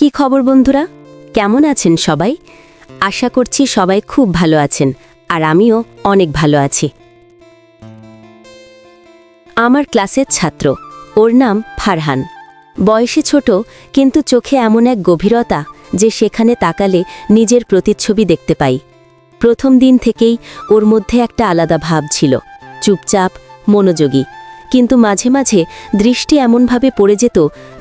কি খবর বন্ধুরা, কেমন আছেন সবাই? আশা করছি সবাই খুব ভালো আছেন, আর আমিও অনেক ভালো আছি। আমার ক্লাসের ছাত্র, ওর নাম ফারহান। বয়সে ছোট, কিন্তু চোখে এমন এক গভীরতা যে সেখানে তাকালে নিজের প্রতিচ্ছবি দেখতে পাই। প্রথম দিন থেকেই ওর মধ্যে একটা আলাদা ভাব ছিল, চুপচাপ, মনোযোগী, কিন্তু মাঝে মাঝে দৃষ্টি এমনভাবে পড়ে যেত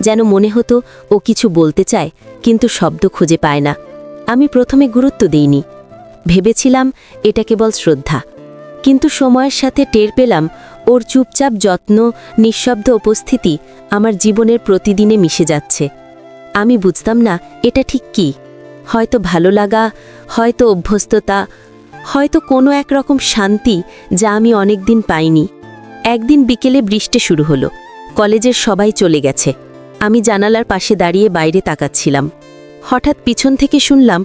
যেন মনে হতো ও কিছু বলতে চায়, কিন্তু শব্দ খুঁজে পায় না। আমি প্রথমে গুরুত্ব দিইনি, ভেবেছিলাম এটা কেবল শ্রদ্ধা, কিন্তু সময়ের সাথে টের পেলাম ওর চুপচাপ যত্ন, নিঃশব্দ উপস্থিতি আমার জীবনের প্রতিদিনে মিশে যাচ্ছে। আমি বুঝতাম না এটা ঠিক কী, হয়তো ভালো লাগা, হয়তো অভ্যস্ততা, হয়তো কোনো একরকম শান্তি যা আমি অনেক দিন পাইনি। একদিন বিকেলে বৃষ্টি শুরু হলো, কলেজের সবাই চলে গেছে। আমি জানালার পাশে দাঁড়িয়ে বাইরে তাকাচ্ছিলাম। হঠাৎ পিছন থেকে শুনলাম,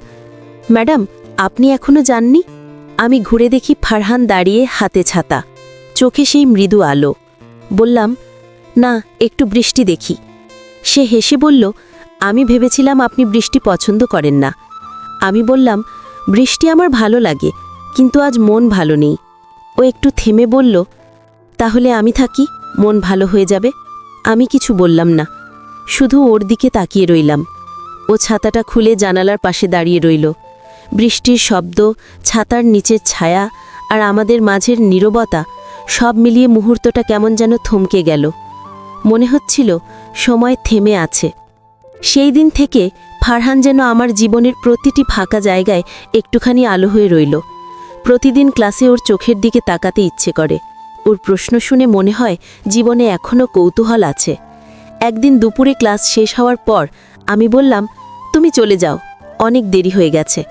ম্যাডাম, আপনি এখনো যাননি? আমি ঘুরে দেখি ফারহান দাঁড়িয়ে, হাতে ছাতা, চোখে সেই মৃদু আলো। বললাম, না, একটু বৃষ্টি দেখি। সে হেসে বলল, আমি ভেবেছিলাম আপনি বৃষ্টি পছন্দ করেন না। আমি বললাম, বৃষ্টি আমার ভালো লাগে, কিন্তু আজ মন ভালো নেই। ও একটু থেমে বলল, তাহলে আমি থাকি, মন ভালো হয়ে যাবে। আমি কিছু বললাম না, শুধু ওর দিকে তাকিয়ে রইলাম। ও ছাতাটা খুলে জানালার পাশে দাঁড়িয়ে রইল। বৃষ্টির শব্দ, ছাতার নিচের ছায়া আর আমাদের মাঝের নীরবতা সব মিলিয়ে মুহূর্তটা কেমন যেন থমকে গেল। মনে হচ্ছিল সময় থেমে আছে। সেই দিন থেকে ফারহান যেন আমার জীবনের প্রতিটি ফাঁকা জায়গায় একটুখানি আলো হয়ে রইল। প্রতিদিন ক্লাসে ওর চোখের দিকে তাকাতে ইচ্ছে করে। ওর প্রশ্ন শুনে মনে হয় জীবনে এখনও কৌতূহল আছে। একদিন দুপুরে ক্লাস শেষ হওয়ার পর আমি বললাম, তুমি চলে যাও, অনেক দেরি হয়ে গেছে।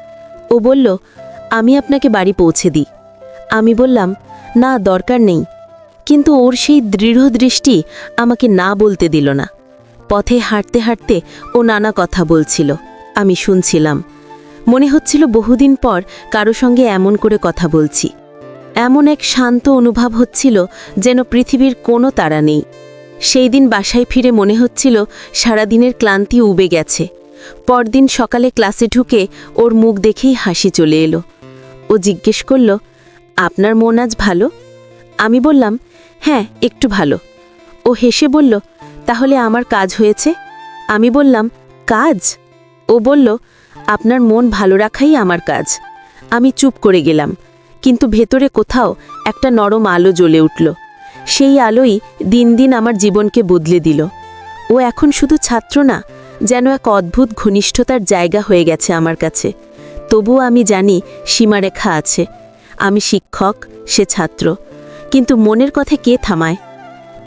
ও বলল, আমি আপনাকে বাড়ি পৌঁছে দিই। আমি বললাম, না, দরকার নেই। কিন্তু ওর সেই দৃঢ় দৃষ্টি আমাকে না বলতে দিল না। পথে হাঁটতে হাঁটতে ও নানা কথা বলছিল, আমি শুনছিলাম। মনে হচ্ছিল বহুদিন পর কারো সঙ্গে এমন করে কথা বলছি। এমন এক শান্ত অনুভব হচ্ছিল যেন পৃথিবীর কোনো তাড়া নেই। সেই দিন বাসায় ফিরে মনে হচ্ছিল সারাদিনের ক্লান্তি উবে গেছে। পরদিন সকালে ক্লাসে ঢুকে ওর মুখ দেখেই হাসি চলে এলো। ও জিজ্ঞেস করল, আপনার মন আজ ভালো? আমি বললাম, হ্যাঁ, একটু ভালো। ও হেসে বলল, তাহলে আমার কাজ হয়েছে? আমি বললাম, কাজ? ও বলল, আপনার মন ভালো রাখাই আমার কাজ। আমি চুপ করে গেলাম, কিন্তু ভেতরে কোথাও একটা নরম আলো জ্বলে উঠল। সেই আলোই দিন দিন আমার জীবনকে বদলে দিল। ও এখন শুধু ছাত্র না, যেন এক অদ্ভুত ঘনিষ্ঠতার জায়গা হয়ে গেছে আমার কাছে। তবুও আমি জানি সীমারেখা আছে। আমি শিক্ষক, সে ছাত্র, কিন্তু মনের কথা কে থামায়?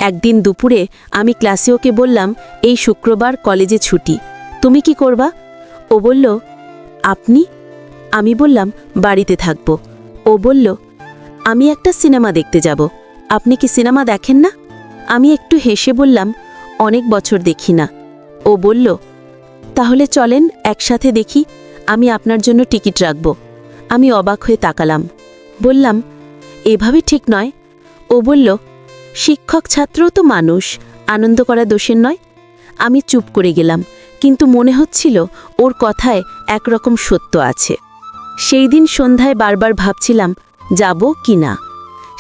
একদিন দুপুরে আমি ক্লাসে ওকে বললাম, এই শুক্রবার কলেজে ছুটি, তুমি কি করবা? ও বলল, আপনি? আমি বললাম, বাড়িতে থাকব। ও বলল, আমি একটা সিনেমা দেখতে যাব, আপনি কি সিনেমা দেখেন না? আমি একটু হেসে বললাম, অনেক বছর দেখি না। ও বলল, তাহলে চলেন একসাথে দেখি, আমি আপনার জন্য টিকিট রাখব। আমি অবাক হয়ে তাকালাম, বললাম, এভাবে ঠিক নয়। ও বলল, শিক্ষক ছাত্রও তো মানুষ, আনন্দ করা দোষের নয়। আমি চুপ করে গেলাম, কিন্তু মনে হচ্ছিল ওর কথায় একরকম সত্য আছে। সেই দিন সন্ধ্যায় বারবার ভাবছিলাম যাব কি না।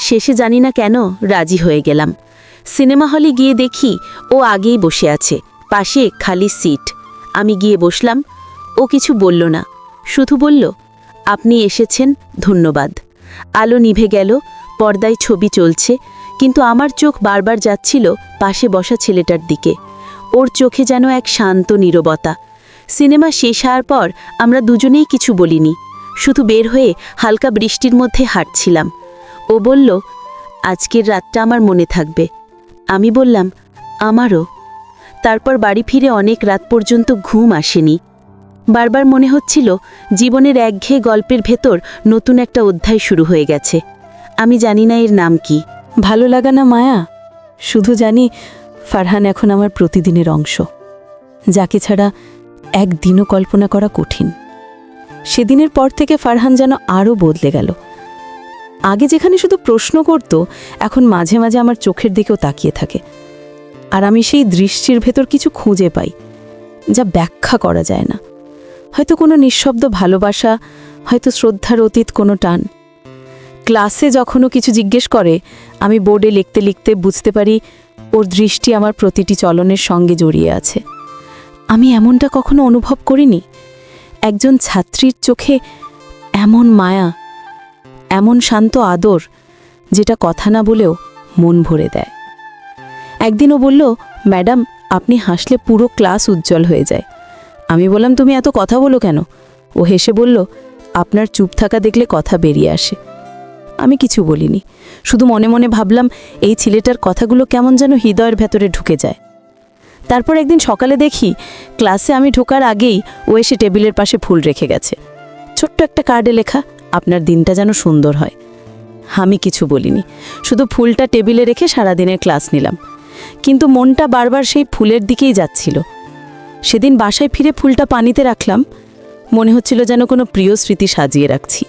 শেষে জানি না কেন রাজি হয়ে গেলাম। সিনেমা হলে গিয়ে দেখি ও আগেই বসে আছে, পাশে খালি সিট। আমি গিয়ে বসলাম। ও কিছু বলল না, শুধু বলল, আপনি এসেছেন, ধন্যবাদ। আলো নিভে গেল, পর্দায় ছবি চলছে, কিন্তু আমার চোখ বারবার যাচ্ছিল পাশে বসা ছেলেটার দিকে। ওর চোখে যেন এক শান্ত নীরবতা। সিনেমা শেষ হওয়ার পর আমরা দুজনেই কিছু বলিনি, শুধু বের হয়ে হালকা বৃষ্টির মধ্যে হাঁটছিলাম। ও বলল, আজকের রাতটা আমার মনে থাকবে। আমি বললাম, আমারও। তারপর বাড়ি ফিরে অনেক রাত পর্যন্ত ঘুম আসেনি। বারবার মনে হচ্ছিল জীবনের একঘেয়ে গল্পের ভেতর নতুন একটা অধ্যায় শুরু হয়ে গেছে। আমি জানি না এর নাম কি। ভালো লাগা না মায়া, শুধু জানি ফারহান এখন আমার প্রতিদিনের অংশ, যাকে ছাড়া একদিনও কল্পনা করা কঠিন। সেদিনের পর থেকে ফারহান যেন আরও বদলে গেল। আগে যেখানে শুধু প্রশ্ন করত, এখন মাঝে মাঝে আমার চোখের দিকেও তাকিয়ে থাকে, আর আমি সেই দৃষ্টির ভেতর কিছু খুঁজে পাই। যা ব্যাখ্যা করা যায় না। হয়তো কোনো নিঃশব্দ ভালোবাসা, হয়তো শ্রদ্ধার অতীত কোনো টান। ক্লাসে যখনও কিছু জিজ্ঞেস করে, আমি বোর্ডে লিখতে লিখতে বুঝতে পারি ওর দৃষ্টি আমার প্রতিটি চলনের সঙ্গে জড়িয়ে আছে। আমি এমনটা কখনো অনুভব করিনি। একজন ছাত্রীর চোখে এমন মায়া, এমন শান্ত আদর, যেটা কথা না বলেও মন ভরে দেয়। একদিনও বলল, ম্যাডাম আপনি হাসলে পুরো ক্লাস উজ্জ্বল হয়ে যায়। আমি বললাম, তুমি এত কথা বলো কেন? ও হেসে বলল, আপনার চুপ থাকা দেখলে কথা বেরিয়ে আসে। আমি কিছু বলিনি, শুধু মনে মনে ভাবলাম এই ছেলেটার কথাগুলো কেমন যেন হৃদয়ের ভেতরে ঢুকে যায়। তারপর একদিন সকালে দেখি ক্লাসে আমি ঢোকার আগেই ও এসে টেবিলের পাশে ফুল রেখে গেছে। ছোট্ট একটা কার্ডে লেখা, আপনার দিনটা যেন সুন্দর হয়। আমি কিছু বলিনি, শুধু ফুলটা টেবিলে রেখে সারাদিনের ক্লাস নিলাম। কিন্তু মনটা বারবার সেই ফুলের দিকেই যাচ্ছিল। সেদিন বাসায় ফিরে ফুলটা পানিতে রাখলাম, মনে হচ্ছিল যেন কোনো প্রিয় স্মৃতি সাজিয়ে রাখছি।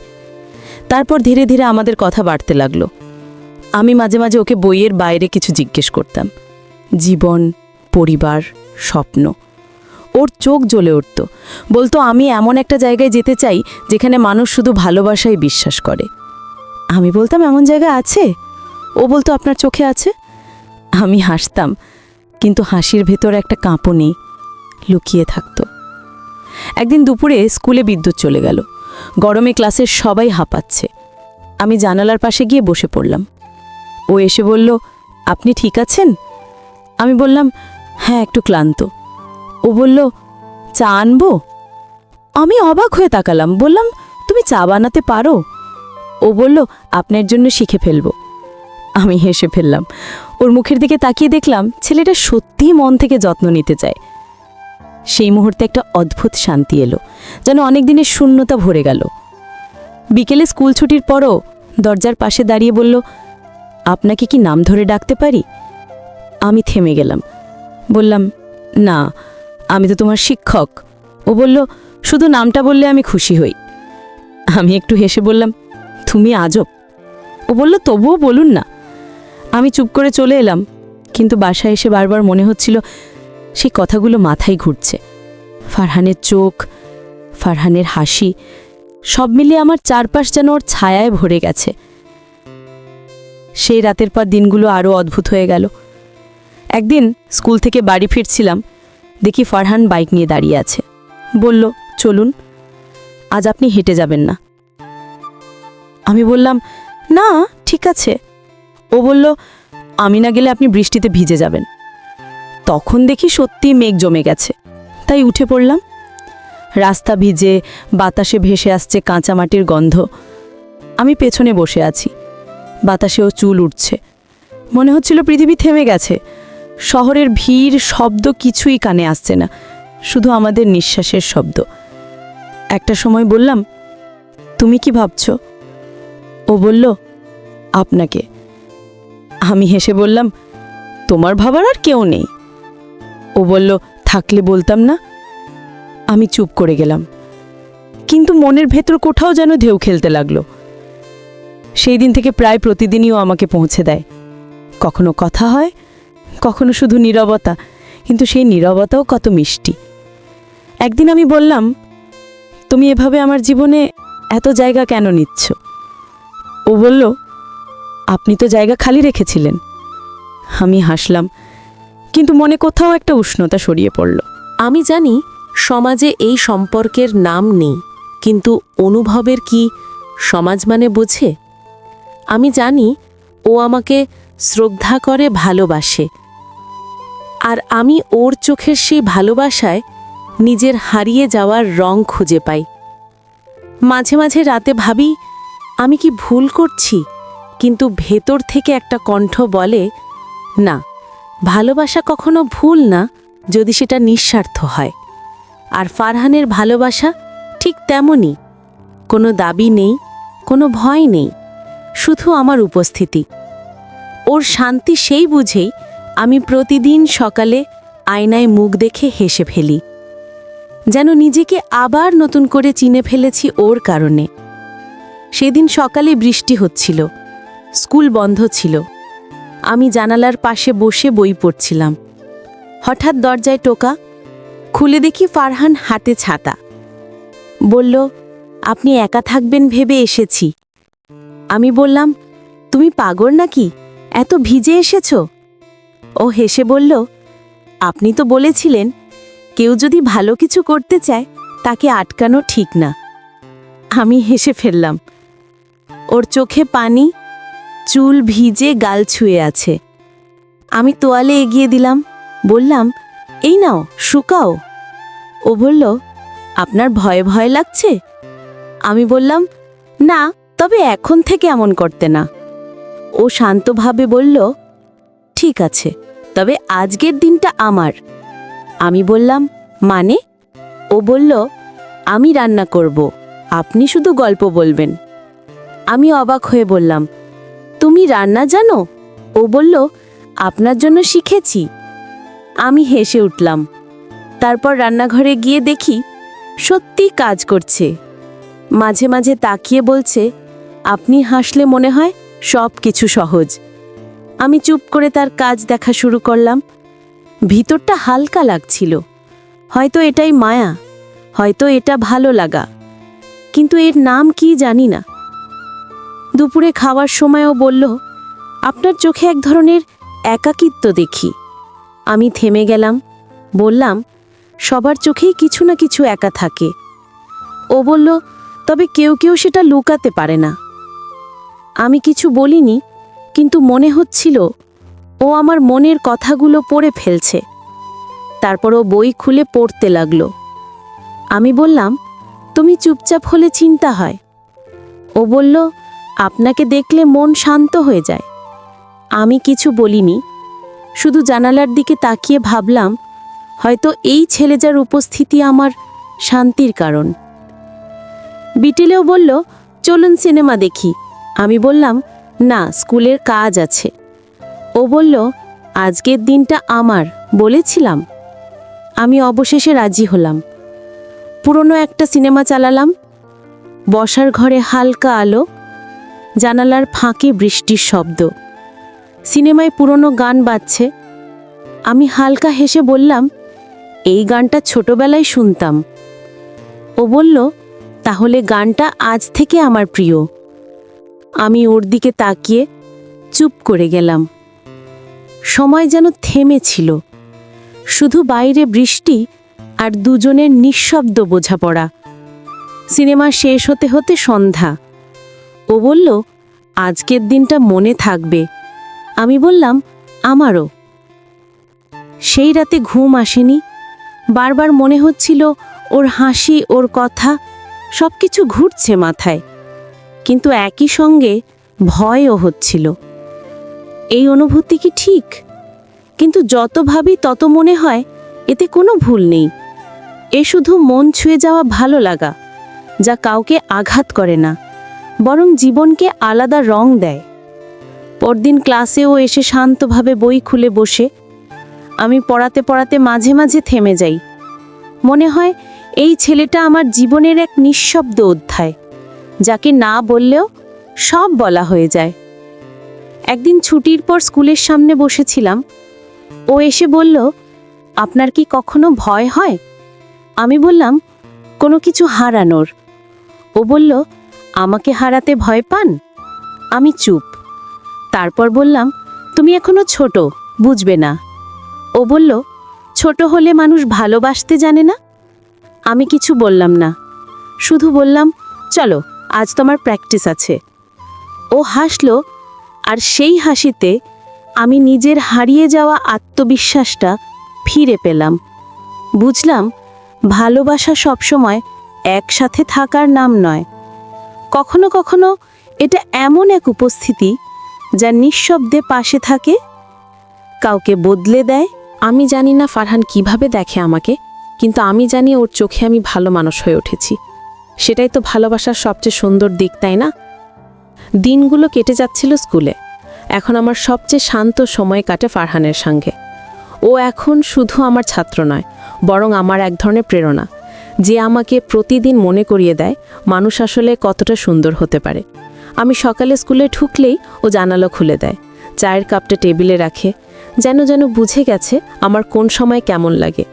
তারপর ধীরে ধীরে আমাদের কথা বাড়তে লাগলো। আমি মাঝে মাঝে ওকে বইয়ের বাইরে কিছু জিজ্ঞেস করতাম, জীবন, পরিবার, স্বপ্ন। ওর চোখ জ্বলে উঠত, বলতো আমি এমন একটা জায়গায় যেতে চাই যেখানে মানুষ শুধু ভালোবাসায় বিশ্বাস করে। আমি বলতাম, এমন জায়গা আছে? ও বলতো, আপনার চোখে আছে। আমি হাসতাম, কিন্তু হাসির ভেতর একটা কাঁপুনি লুকিয়ে থাকত। একদিন দুপুরে স্কুলে বিদ্যুৎ চলে গেল। গরমে ক্লাসের সবাই হাঁপাচ্ছে। আমি জানালার পাশে গিয়ে বসে পড়লাম। ও এসে বলল, আপনি ঠিক আছেন? আমি বললাম, হ্যাঁ একটু ক্লান্ত। ও বলল, চা আনবো? আমি অবাক হয়ে তাকালাম, বললাম, তুমি চা বানাতে পারো? ও বলল, আপনার জন্য শিখে ফেলবো। আমি হেসে ফেললাম। ওর মুখের দিকে তাকিয়ে দেখলাম ছেলেটা সত্যিই মন থেকে যত্ন নিতে চায়। সেই মুহূর্তে একটা অদ্ভুত শান্তি এলো, যেন অনেক দিনের শূন্যতা ভরে গেল। বিকেলে স্কুল ছুটির পরও দরজার পাশে দাঁড়িয়ে বলল, আপনাকে কি নাম ধরে ডাকতে পারি? আমি থেমে গেলাম, বললাম, না, আমি তো তোমার শিক্ষক। ও বলল, শুধু নামটা বললে আমি খুশি হই। আমি একটু হেসে বললাম, তুমি আজব। ও বলল, তবুও বলুন না। আমি চুপ করে চলে এলাম, কিন্তু বাসায় এসে বারবার মনে হচ্ছিল সেই কথাগুলো মাথায় ঘুরছে। ফারহানের চোখ, ফারহানের হাসি, সব মিলিয়ে আমার চারপাশ যেন ওর ছায়ায় ভরে গেছে। সেই রাতের পর দিনগুলো আরও অদ্ভুত হয়ে গেল। একদিন স্কুল থেকে বাড়ি ফিরছিলাম, দেখি ফারহান বাইক নিয়ে দাঁড়িয়ে আছে। বলল, চলুন, আজ আপনি হেঁটে যাবেন না। আমি বললাম, না ঠিক আছে। ও বলল, আমি না গেলে আপনি বৃষ্টিতে ভিজে যাবেন। তখন দেখি সত্যি মেঘ জমে গেছে, তাই উঠে পড়লাম। রাস্তা ভিজে, বাতাসে ভেসে আসছে কাঁচা মাটির গন্ধ। আমি পেছনে বসে আছি, বাতাসেও চুল উঠছে। মনে হচ্ছিল পৃথিবী থেমে গেছে। শহরের ভিড়, শব্দ কিছুই কানে আসছে না, শুধু আমাদের নিঃশ্বাসের শব্দ। একটা সময় বললাম, তুমি কি ভাবছ? ও বলল, আপনাকে। আমি হেসে বললাম, তোমার ভাবার আর কেউ নেই। ও বলল, থাকলে বলতাম না। আমি চুপ করে গেলাম, কিন্তু মনের ভেতর কোথাও যেন ঢেউ খেলতে লাগলো। সেই দিন থেকে প্রায় প্রতিদিনই ও আমাকে পৌঁছে দেয়। কখনো কথা হয়, কখনো শুধু নীরবতা, কিন্তু সেই নীরবতাও কত মিষ্টি। একদিন আমি বললাম, তুমি এভাবে আমার জীবনে এত জায়গা কেন নিচ্ছ? ও বলল, আপনি তো জায়গা খালি রেখেছিলেন। আমি হাসলাম, কিন্তু মনে কোথাও একটা উষ্ণতা সরিয়ে পড়ল। আমি জানি সমাজে এই সম্পর্কের নাম নেই, কিন্তু অনুভবের কি সমাজ মানে বোঝে? আমি জানি ও আমাকে শ্রদ্ধা করে, ভালোবাসে, আর আমি ওর চোখের সেই ভালোবাসায় নিজের হারিয়ে যাওয়ার রং খুঁজে পাই। মাঝে মাঝে রাতে ভাবি, আমি কি ভুল করছি? কিন্তু ভেতর থেকে একটা কণ্ঠ বলে, না, ভালোবাসা কখনো ভুল না যদি সেটা নিঃস্বার্থ হয়। আর ফারহানের ভালোবাসা ঠিক তেমনই, কোনো দাবি নেই, কোনো ভয় নেই, শুধু আমার উপস্থিতি। ওর শান্তি সেই বুঝেই আমি প্রতিদিন সকালে আয়নায় মুখ দেখে হেসে ফেলি, যেন নিজেকে আবার নতুন করে চিনে ফেলেছি ওর কারণে। সেদিন সকালে বৃষ্টি হচ্ছিল, স্কুল বন্ধ ছিল। আমি জানালার পাশে বসে বই পড়ছিলাম। হঠাৎ দরজায় টোকা। খুলে দেখি ফারহান হাতে ছাতা। বলল, আপনি একা থাকবেন ভেবে এসেছি। আমি বললাম, তুমি পাগল নাকি, এত ভিজে এসেছ? ও হেসে বলল, আপনি তো বলেছিলেন কেউ যদি ভালো কিছু করতে চায় তাকে আটকানো ঠিক না। আমি হেসে ফেললাম। ওর চোখে পানি, চুল ভিজে গাল ছুঁয়ে আছে। আমি তোয়ালে এগিয়ে দিলাম, বললাম, এই নাও শুকাও। ও বলল, আপনার ভয় ভয় লাগছে? আমি বললাম, না, তবে এখন থেকে এমন করতে না। ও শান্তভাবে বলল, ঠিক আছে, তবে আজকের দিনটা আমার। আমি বললাম, মানে? ও বলল, আমি রান্না করব, আপনি শুধু গল্প বলবেন। আমি অবাক হয়ে বললাম, তুমি রান্না জানো? ও বলল, আপনার জন্য শিখেছি। আমি হেসে উঠলাম। তারপর রান্নাঘরে গিয়ে দেখি সত্যি কাজ করছে। মাঝে মাঝে তাকিয়ে বলছে, আপনি হাসলে মনে হয় সব কিছু সহজ। আমি চুপ করে তার কাজ দেখা শুরু করলাম। ভিতরটা হালকা লাগছিল। হয়তো এটাই মায়া, হয়তো এটা ভালো লাগা, কিন্তু এর নাম কি জানি না। দুপুরে খাওয়ার সময়ও বলল, আপনার চোখে এক ধরনের একাকিত্ব দেখি। আমি থেমে গেলাম, বললাম, সবার চোখেই কিছু না কিছু একা থাকে। ও বলল, তবে কেউ কেউ সেটা লুকাতে পারে না। আমি কিছু বলিনি, কিন্তু মনে হচ্ছিল ও আমার মনের কথাগুলো পড়ে ফেলছে। তারপর ও বই খুলে পড়তে লাগলো। আমি বললাম, তুমি চুপচাপ হলে চিন্তা হয়। ও বলল, আপনাকে দেখলে মন শান্ত হয়ে যায়। আমি কিছু বলিনি, শুধু জানালার দিকে তাকিয়ে ভাবলাম, হয়তো এই ছেলেটার উপস্থিতি আমার শান্তির কারণ। বিটেলেও বলল, চলুন সিনেমা দেখি। আমি বললাম, না, স্কুলের কাজ আছে। ও বলল, আজকের দিনটা আমার, বলেছিলাম। আমি অবশেষে রাজি হলাম। পুরনো একটা সিনেমা চালালাম। বসার ঘরে হালকা আলো, জানালার ফাঁকে বৃষ্টির শব্দ, সিনেমায় পুরনো গান বাজছে। আমি হালকা হেসে বললাম, এই গানটা ছোটবেলায় শুনতাম। ও বলল, তাহলে গানটা আজ থেকে আমার প্রিয়। আমি ওর দিকে তাকিয়ে চুপ করে গেলাম। সময় যেন থেমেছিল, শুধু বাইরে বৃষ্টি আর দুজনের নিঃশব্দ বোঝাপড়া। সিনেমা শেষ হতে হতে সন্ধ্যা। ও বলল, আজকের দিনটা মনে থাকবে। আমি বললাম, আমারও। সেই রাতে ঘুম আসেনি। বারবার মনে হচ্ছিল ওর হাসি, ওর কথা, সব কিছু ঘুরছে মাথায়, কিন্তু একই সঙ্গে ভয়ও হচ্ছিল। এই অনুভূতি কি ঠিক? কিন্তু যত ভাবি তত মনে হয় এতে কোনো ভুল নেই। এ শুধু মন ছুঁয়ে যাওয়া ভালো লাগা, যা কাউকে আঘাত করে না, বরং জীবনকে আলাদা রং দেয়। পরদিন ক্লাসেও এসে শান্তভাবে বই খুলে বসে আমি পড়াতে পড়াতে মাঝে মাঝে থেমে যাই। মনে হয় এই ছেলেটা আমার জীবনের এক নিঃশব্দ অধ্যায়, যাকে না বললেও সব বলা হয়ে যায়। একদিন ছুটির পর স্কুলের সামনে বসেছিলাম। ও এসে বলল, আপনার কি কখনো ভয় হয়? আমি বললাম, কোনো কিছু হারানোর। ও বলল, আমাকে হারাতে ভয় পান? আমি চুপ। তারপর বললাম, তুমি এখনো ছোট, বুঝবে না। ও বলল, ছোট হলে মানুষ ভালোবাসতে জানে না। আমি কিছু বললাম না, শুধু বললাম, চলো, আজ তোমার প্র্যাকটিস আছে। ও হাসল, আর সেই হাসিতে আমি নিজের হারিয়ে যাওয়া আত্মবিশ্বাসটা ফিরে পেলাম। বুঝলাম, ভালোবাসা সবসময় একসাথে থাকার নাম নয়। কখনো কখনো এটা এমন এক উপস্থিতি যা নিঃশব্দে পাশে থাকে, কাউকে বদলে দেয়। আমি জানি না ফারহান কিভাবে দেখে আমাকে, কিন্তু আমি জানি ওর চোখে আমি ভালো মানুষ হয়ে উঠেছি। সেটাই তো ভালোবাসার সবচেয়ে সুন্দর দিক, তাই না? দিনগুলো কেটে যাচ্ছিল স্কুলে। এখন আমার সবচেয়ে শান্ত সময় কাটে ফারহানের সঙ্গে। ও এখন শুধু আমার ছাত্র নয়, বরং আমার এক ধরনের প্রেরণা, যে আমাকে প্রতিদিন মনে করিয়ে দেয় মানুষ আসলে কতটা সুন্দর হতে পারে। আমি সকালে স্কুলে ঢুকলেই ও জানালা খুলে দেয়, চায়ের কাপটা টেবিলে রাখে, যেন বুঝে গেছে আমার কোন সময় কেমন লাগে।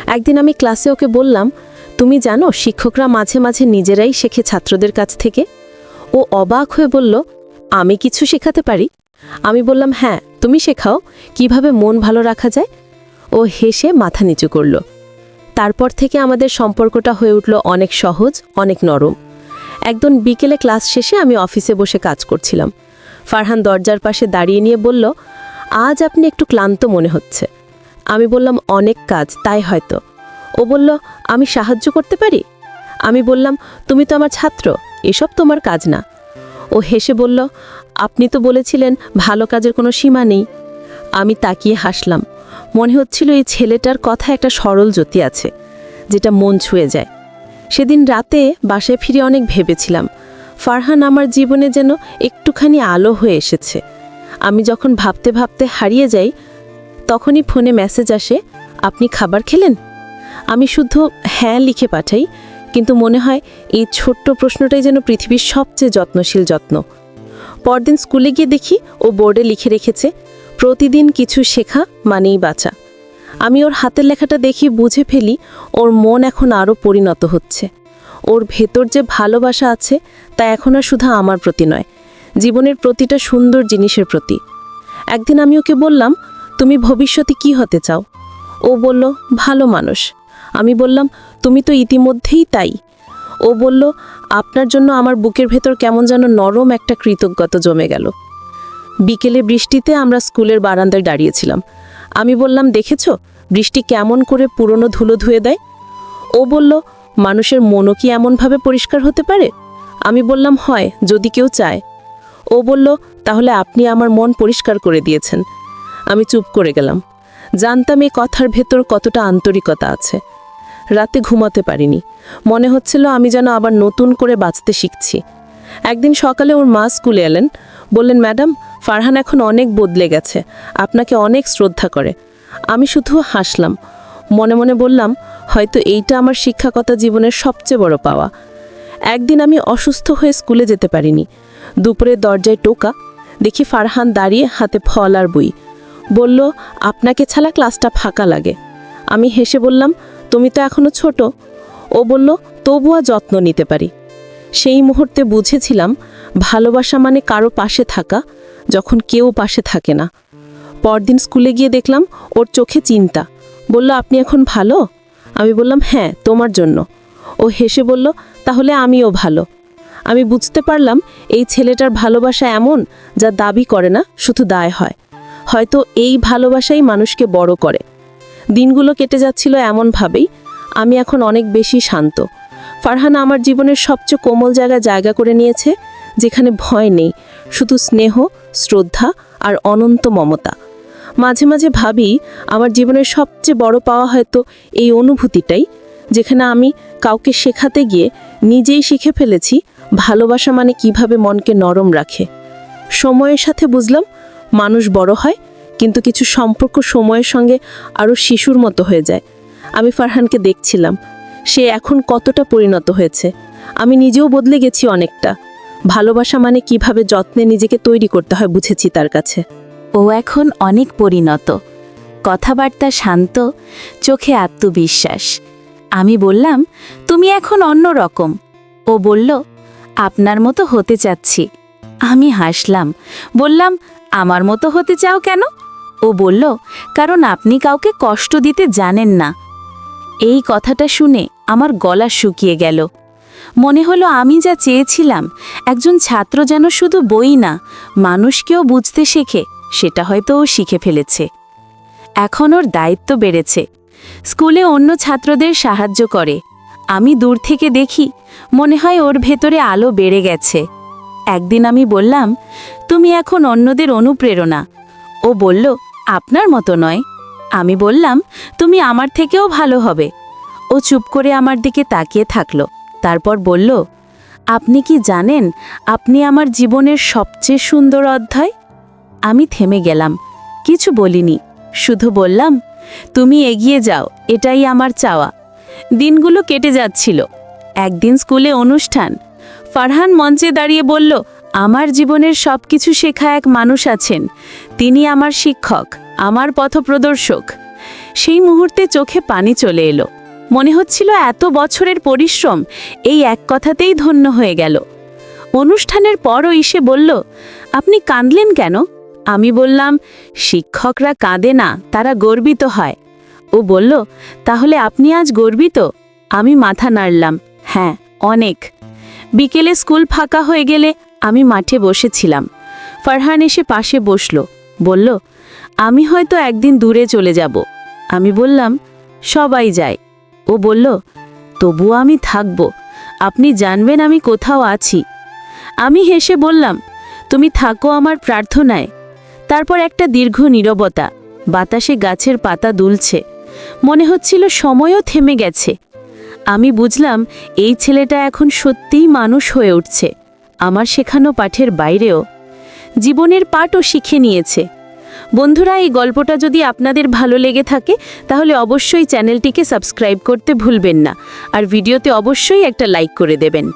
একদিন আমি ক্লাসে ওকে বললাম, তুমি জানো শিক্ষকরা মাঝে মাঝে নিজেরাই শেখে ছাত্রদের কাছ থেকে। ও অবাক হয়ে বলল, আমি কিছু শেখাতে পারি? আমি বললাম, হ্যাঁ, তুমি শেখাও কিভাবে মন ভালো রাখা যায়। ও হেসে মাথা নিচু করল। তারপর থেকে আমাদের সম্পর্কটা হয়ে উঠল অনেক সহজ, অনেক নরম। একদিন বিকেলে ক্লাস শেষে আমি অফিসে বসে কাজ করছিলাম। ফারহান দরজার পাশে দাঁড়িয়ে নিয়ে বলল, আজ আপনি একটু ক্লান্ত মনে হচ্ছে। আমি বললাম, অনেক কাজ, তাই হয়তো। ও বলল, আমি সাহায্য করতে পারি? আমি বললাম, তুমি তো আমার ছাত্র, এসব তোমার কাজ না। ও হেসে বলল, আপনি তো বলেছিলেন ভালো কাজের কোনো সীমা নেই। আমি তাকিয়ে হাসলাম। মনে হচ্ছিল এই ছেলেটার কথা একটা সরল জ্যোতি আছে, যেটা মন ছুঁয়ে যায়। সেদিন রাতে বাসায় ফিরে অনেক ভেবেছিলাম, ফারহান আমার জীবনে যেন একটুখানি আলো হয়ে এসেছে। আমি যখন ভাবতে ভাবতে হারিয়ে যাই, তখনই ফোনে মেসেজ আসে, আপনি খাবার খেলেন? আমি শুধু হ্যাঁ লিখে পাঠাই, কিন্তু মনে হয় এই ছোট্ট প্রশ্নটাই যেন পৃথিবীর সবচেয়ে যত্নশীল যত্ন। পরদিন স্কুলে গিয়ে দেখি ও বোর্ডে লিখে রেখেছে, প্রতিদিন কিছু শেখা মানেই বাঁচা। আমি ওর হাতের লেখাটা দেখি বুঝে ফেলি ওর মন এখন আরও পরিণত হচ্ছে। ওর ভেতর যে ভালোবাসা আছে তা এখন আর শুধু আমার প্রতি নয়, জীবনের প্রতিটা সুন্দর জিনিসের প্রতি। একদিন আমি ওকে বললাম, তুমি ভবিষ্যতে কি হতে চাও? ও বলল, ভালো মানুষ। আমি বললাম, তুমি তো ইতিমধ্যেই তাই। ও বলল, আপনার জন্য আমার বুকের ভেতর কেমন যেন নরম একটা কৃতজ্ঞতা জমে গেল। বিকেলে বৃষ্টিতে আমরা স্কুলের বারান্দায় দাঁড়িয়েছিলাম। আমি বললাম, দেখেছ বৃষ্টি কেমন করে পুরনো ধুলো ধুয়ে দেয়? ও বলল, মানুষের মনও কি এমনভাবে পরিষ্কার হতে পারে? আমি বললাম, হয়, যদি কেউ চায়। ও বলল, তাহলে আপনি আমার মন পরিষ্কার করে দিয়েছেন। আমি চুপ করে গেলাম। জানতাম এই কথার ভেতর কতটা আন্তরিকতা আছে। রাতে ঘুমাতে পারিনি। মনে হচ্ছিল আমি যেন আবার নতুন করে বাঁচতে শিখছি। একদিন সকালে ওর মা স্কুলে এলেন, বললেন, ম্যাডাম, ফারহান এখন অনেক বদলে গেছে, আপনাকে অনেক শ্রদ্ধা করে। আমি শুধু হাসলাম। মনে মনে বললাম, হয়তো এইটা আমার শিক্ষাগত জীবনের সবচেয়ে বড় পাওয়া। একদিন আমি অসুস্থ হয়ে স্কুলে যেতে পারিনি। দুপুরে দরজায় টোকা, দেখি ফারহান দাঁড়িয়ে, হাতে ফল আর বই। বলল, আপনাকে ছাড়া ক্লাসটা ফাঁকা লাগে। আমি হেসে বললাম, তুমি তো এখনো ছোট। ও বলল, তবুও যত্ন নিতে পারি। সেই মুহূর্তে বুঝেছিলাম, ভালোবাসা মানে কারো পাশে থাকা যখন কেউ পাশে থাকে না। পরদিন স্কুলে গিয়ে দেখলাম ওর চোখে চিন্তা। বলল, আপনি এখন ভালো? আমি বললাম, হ্যাঁ, তোমার জন্য। ও হেসে বলল, তাহলে আমিও ভালো। আমি বুঝতে পারলাম এই ছেলেটার ভালোবাসা এমন, যা দাবি করে না, শুধু দায় হয়। হয়তো এই ভালোবাসাই মানুষকে বড় করে। দিনগুলো কেটে যাচ্ছিল এমনভাবেই। আমি এখন অনেক বেশি শান্ত। ফারহান আমার জীবনের সবচেয়ে কোমল জায়গায় জায়গা করে নিয়েছে, যেখানে ভয় নেই, শুধু স্নেহ, শ্রদ্ধা আর অনন্ত মমতা। মাঝে মাঝে ভাবি, আমার জীবনের সবচেয়ে বড় পাওয়া হয়তো এই অনুভূতিটাই, যেখানে আমি কাউকে শেখাতে গিয়ে নিজেই শিখে ফেলেছি ভালোবাসা মানে কিভাবে মনকে নরম রাখে। সময়ের সাথে বুঝলাম, মানুষ বড় হয়, কিন্তু কিছু সম্পর্ক সময়ের সঙ্গে আরও শিশুর মতো হয়ে যায়। আমি ফারহানকে দেখছিলাম, সে এখন কতটা পরিণত হয়েছে। আমি নিজেও বদলে গেছি অনেকটা। ভালোবাসা মানে কিভাবে যত্নে নিজেকে তৈরি করতে হয় বুঝেছি তার কাছে। ও এখন অনেক পরিণত, কথাবার্তা শান্ত, চোখে আত্মবিশ্বাস। আমি বললাম, তুমি এখন অন্য রকম। ও বলল, আপনার মতো হতে চাচ্ছি। আমি হাসলাম, বললাম, আমার মতো হতে চাও কেন? ও বলল, কারণ আপনি কাউকে কষ্ট দিতে জানেন না। এই কথাটা শুনে আমার গলা শুকিয়ে গেল। মনে হলো আমি যা চেয়েছিলাম, একজন ছাত্র যেন শুধু বই না, মানুষকেও বুঝতে শেখে, সেটা হয়তো ও শিখে ফেলেছে। এখন ওর দায়িত্ব বেড়েছে, স্কুলে অন্য ছাত্রদের সাহায্য করে। আমি দূর থেকে দেখি, মনে হয় ওর ভেতরে আলো বেড়ে গেছে। একদিন আমি বললাম, তুমি এখন অন্যদের অনুপ্রেরণা। ও বলল, আপনার মতো নয়। আমি বললাম, তুমি আমার থেকেও ভালো হবে। ও চুপ করে আমার দিকে তাকিয়ে থাকলো, তারপর বলল, আপনি কি জানেন আপনি আমার জীবনের সবচেয়ে সুন্দর অধ্যায়? আমি থেমে গেলাম, কিছু বলিনি, শুধু বললাম, তুমি এগিয়ে যাও, এটাই আমার চাওয়া। দিনগুলো কেটে যাচ্ছিল। একদিন স্কুলে অনুষ্ঠান। ফারহান মঞ্চে দাঁড়িয়ে বলল, আমার জীবনের সব কিছু শেখা এক মানুষ আছেন, তিনি আমার শিক্ষক, আমার পথপ্রদর্শক। সেই মুহূর্তে চোখে পানি চলে এলো। মনে হচ্ছিল এত বছরের পরিশ্রম এই এক কথাতেই ধন্য হয়ে গেল। অনুষ্ঠানের পরও এসে বলল, আপনি কাঁদলেন কেন? আমি বললাম, শিক্ষকরা কাঁদে না, তারা গর্বিত হয়। ও বলল, তাহলে আপনি আজ গর্বিত? আমি মাথা নাড়লাম, হ্যাঁ, অনেক। বিকেলে স্কুল ফাঁকা হয়ে গেলে আমি মাঠে বসেছিলাম। ফারহান এসে পাশে বসল, বলল, আমি হয়তো একদিন দূরে চলে যাব। আমি বললাম, সবাই যায়। ও বলল, তবুও আমি থাকব, আপনি জানবেন আমি কোথাও আছি। আমি হেসে বললাম, তুমি থাকো আমার প্রার্থনায়। তারপর একটা দীর্ঘ নীরবতা, বাতাসে গাছের পাতা দুলছে, মনে হচ্ছিল সময়ও থেমে গেছে। আমি বুঝলাম এই ছেলেটা এখন সত্যিই মানুষ হয়ে উঠছে, আমার শেখানো পাঠের বাইরেও জীবনের পাঠও শিখে নিয়েছে। বন্ধুরা, এই গল্পটা যদি আপনাদের ভালো লেগে থাকে তাহলে অবশ্যই চ্যানেলটিকে সাবস্ক্রাইব করতে ভুলবেন না, আর ভিডিওতে অবশ্যই একটা লাইক করে দেবেন।